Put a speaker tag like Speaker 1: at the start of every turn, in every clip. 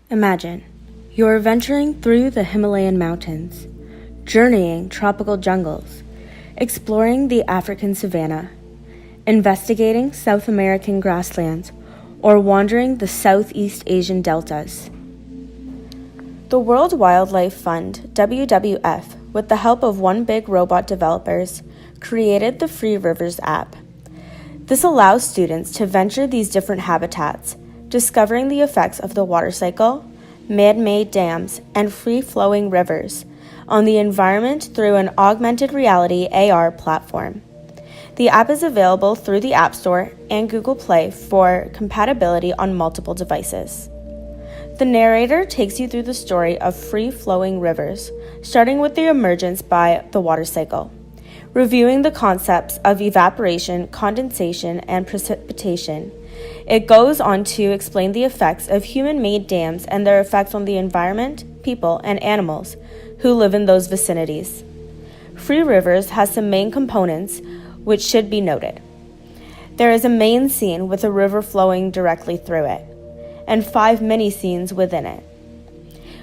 Speaker 1: Imagine, you're venturing through the Himalayan mountains, journeying tropical jungles, exploring the African savanna, investigating South American grasslands, or wandering the Southeast Asian deltas. The World Wildlife Fund, WWF, with the help of One Big Robot developers, created the Free Rivers app. This allows students to venture these different habitats, discovering the effects of the water cycle, man-made dams, and free-flowing rivers on the environment through an augmented reality AR platform. The app is available through the App Store and Google Play for compatibility on multiple devices. The narrator takes you through the story of free-flowing rivers, starting with the emergence by the water cycle, reviewing the concepts of evaporation, condensation, and precipitation. It goes on to explain the effects of human-made dams and their effects on the environment, people, and animals who live in those vicinities. Free Rivers has some main components which should be noted. There is a main scene with a river flowing directly through it, and 5 mini-scenes within it,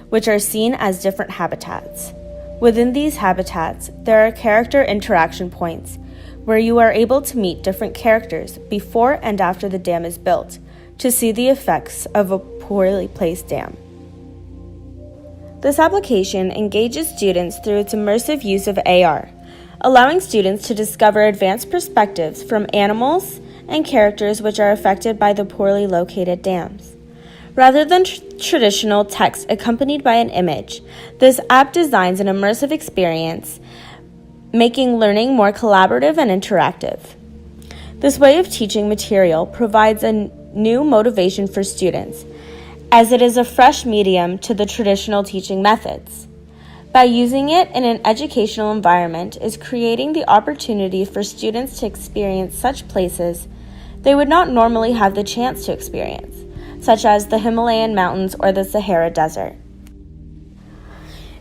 Speaker 1: which are seen as different habitats. Within these habitats, there are character interaction points where you are able to meet different characters before and after the dam is built to see the effects of a poorly placed dam. This application engages students through its immersive use of AR, allowing students to discover advanced perspectives from animals and characters which are affected by the poorly located dams. Rather than traditional text accompanied by an image, this app designs an immersive experience, making learning more collaborative and interactive. This way of teaching material provides a new motivation for students, as it is a fresh medium to the traditional teaching methods. By using it in an educational environment is creating the opportunity for students to experience such places they would not normally have the chance to experience, such as the Himalayan mountains or the Sahara Desert.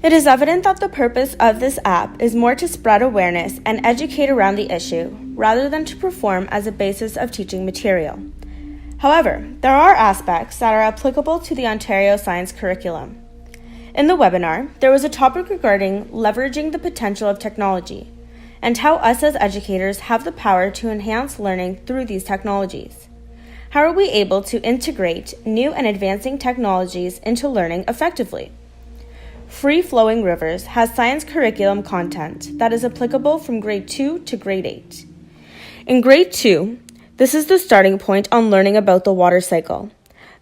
Speaker 1: It is evident that the purpose of this app is more to spread awareness and educate around the issue, rather than to perform as a basis of teaching material. However, there are aspects that are applicable to the Ontario Science curriculum. In the webinar, there was a topic regarding leveraging the potential of technology, and how us as educators have the power to enhance learning through these technologies. How are we able to integrate new and advancing technologies into learning effectively? Free Flowing Rivers has science curriculum content that is applicable from grade 2 to grade 8. In grade 2, this is the starting point on learning about the water cycle.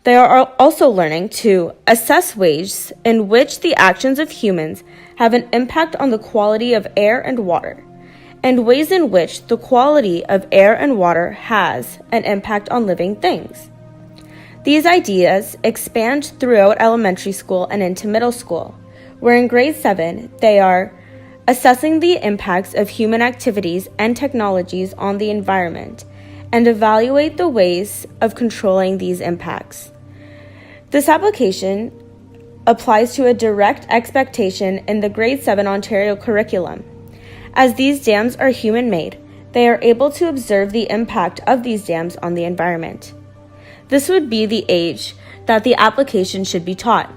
Speaker 1: They are also learning to assess ways in which the actions of humans have an impact on the quality of air and water, and ways in which the quality of air and water has an impact on living things. These ideas expand throughout elementary school and into middle school, where in grade 7 they are assessing the impacts of human activities and technologies on the environment and evaluate the ways of controlling these impacts. This application applies to a direct expectation in the grade 7 Ontario curriculum. As these dams are human-made, they are able to observe the impact of these dams on the environment. This would be the age that the application should be taught.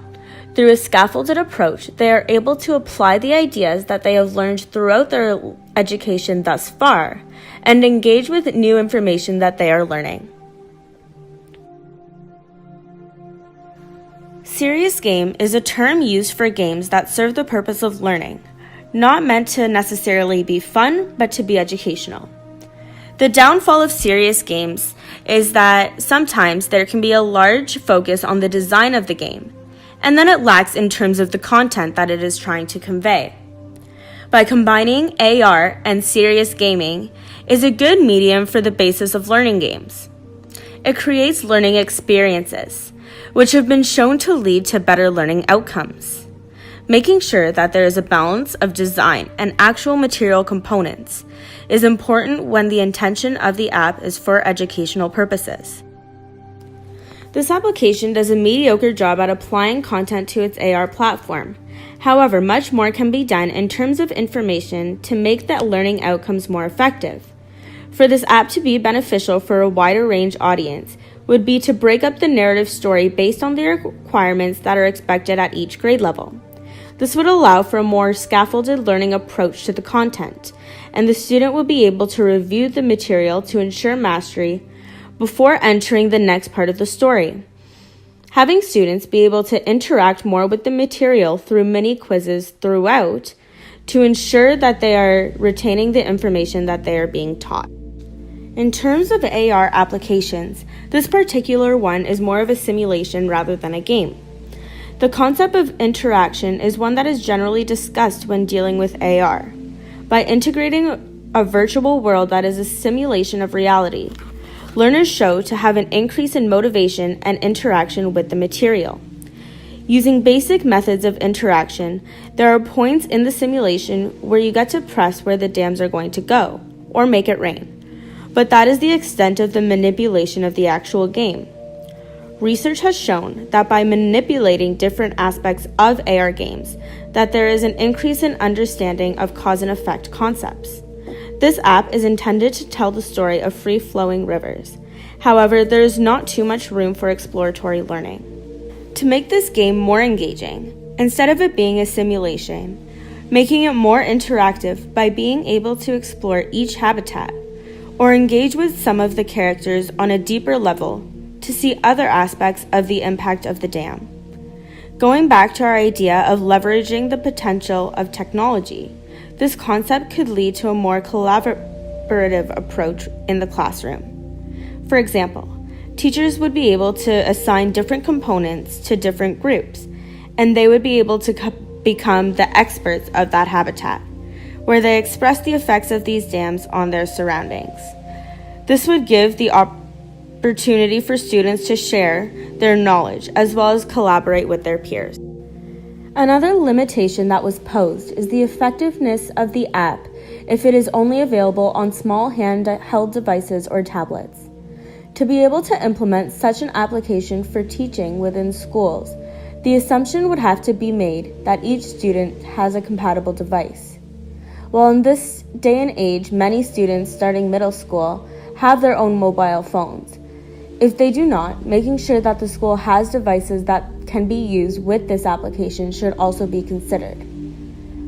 Speaker 1: Through a scaffolded approach, they are able to apply the ideas that they have learned throughout their education thus far and engage with new information that they are learning. Serious game is a term used for games that serve the purpose of learning, not meant to necessarily be fun, but to be educational. The downfall of serious games is that sometimes there can be a large focus on the design of the game, and then it lacks in terms of the content that it is trying to convey. By combining AR and serious gaming is a good medium for the basis of learning games. It creates learning experiences, which have been shown to lead to better learning outcomes. Making sure that there is a balance of design and actual material components is important when the intention of the app is for educational purposes. This application does a mediocre job at applying content to its AR platform. However, much more can be done in terms of information to make that learning outcomes more effective. For this app to be beneficial for a wider range audience, would be to break up the narrative story based on the requirements that are expected at each grade level. This would allow for a more scaffolded learning approach to the content, and the student will be able to review the material to ensure mastery before entering the next part of the story. Having students be able to interact more with the material through mini quizzes throughout to ensure that they are retaining the information that they are being taught. In terms of AR applications, this particular one is more of a simulation rather than a game. The concept of interaction is one that is generally discussed when dealing with AR. By integrating a virtual world that is a simulation of reality, learners show to have an increase in motivation and interaction with the material. Using basic methods of interaction, there are points in the simulation where you get to press where the dams are going to go, or make it rain. But that is the extent of the manipulation of the actual game. Research has shown that by manipulating different aspects of AR games, that there is an increase in understanding of cause and effect concepts. This app is intended to tell the story of free-flowing rivers. However, there is not too much room for exploratory learning. To make this game more engaging, instead of it being a simulation, making it more interactive by being able to explore each habitat, or engage with some of the characters on a deeper level to see other aspects of the impact of the dam. Going back to our idea of leveraging the potential of technology, this concept could lead to a more collaborative approach in the classroom. For example, teachers would be able to assign different components to different groups, and they would be able to become the experts of that habitat, where they express the effects of these dams on their surroundings. This would give the opportunity for students to share their knowledge as well as collaborate with their peers. Another limitation that was posed is the effectiveness of the app if it is only available on small handheld devices or tablets. To be able to implement such an application for teaching within schools, the assumption would have to be made that each student has a compatible device. While in this day and age, many students starting middle school have their own mobile phones. If they do not, making sure that the school has devices that can be used with this application should also be considered.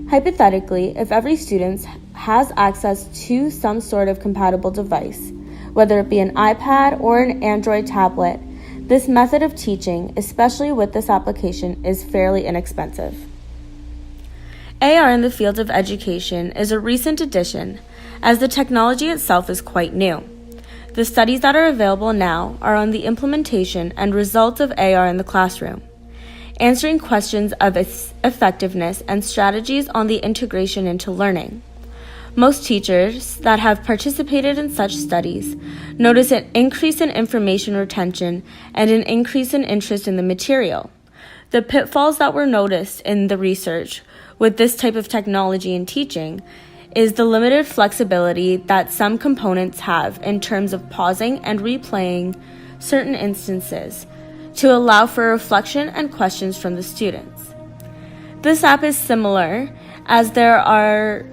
Speaker 1: Hypothetically, if every student has access to some sort of compatible device, whether it be an iPad or an Android tablet, this method of teaching, especially with this application, is fairly inexpensive. AR in the field of education is a recent addition, as the technology itself is quite new. The studies that are available now are on the implementation and results of AR in the classroom, answering questions of its effectiveness and strategies on the integration into learning. Most teachers that have participated in such studies notice an increase in information retention and an increase in interest in the material. The pitfalls that were noticed in the research with this type of technology in teaching is the limited flexibility that some components have in terms of pausing and replaying certain instances to allow for reflection and questions from the students. This app is similar, as there are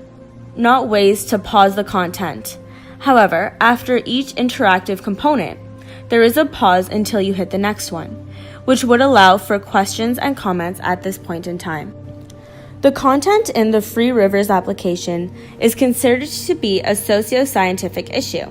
Speaker 1: not ways to pause the content. However, after each interactive component, there is a pause until you hit the next one, which would allow for questions and comments at this point in time. The content in the Free Rivers application is considered to be a socio-scientific issue.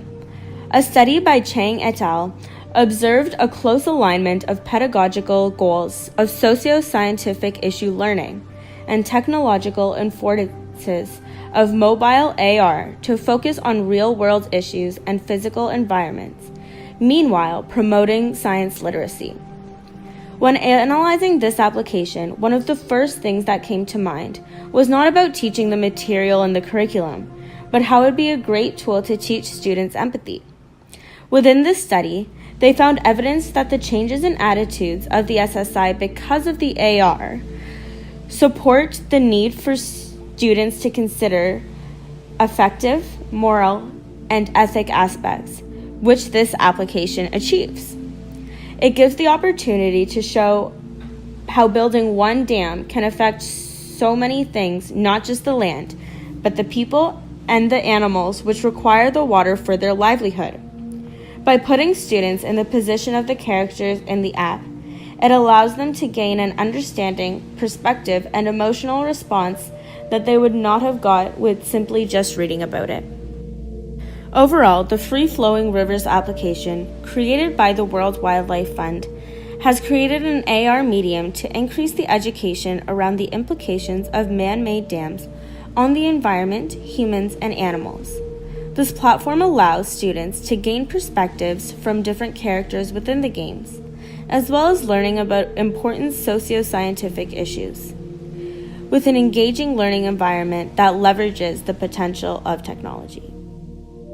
Speaker 1: A study by Chang et al. Observed a close alignment of pedagogical goals of socio-scientific issue learning and technological affordances of mobile AR to focus on real-world issues and physical environments, meanwhile promoting science literacy. When analyzing this application, one of the first things that came to mind was not about teaching the material in the curriculum, but how it would be a great tool to teach students empathy. Within this study, they found evidence that the changes in attitudes of the SSI because of the AR support the need for students to consider affective, moral, and ethic aspects, which this application achieves. It gives the opportunity to show how building one dam can affect so many things, not just the land, but the people and the animals which require the water for their livelihood. By putting students in the position of the characters in the app, it allows them to gain an understanding, perspective, and emotional response that they would not have got with simply just reading about it. Overall, the Free Flowing Rivers application, created by the World Wildlife Fund, has created an AR medium to increase the education around the implications of man-made dams on the environment, humans, and animals. This platform allows students to gain perspectives from different characters within the games, as well as learning about important socio-scientific issues, with an engaging learning environment that leverages the potential of technology.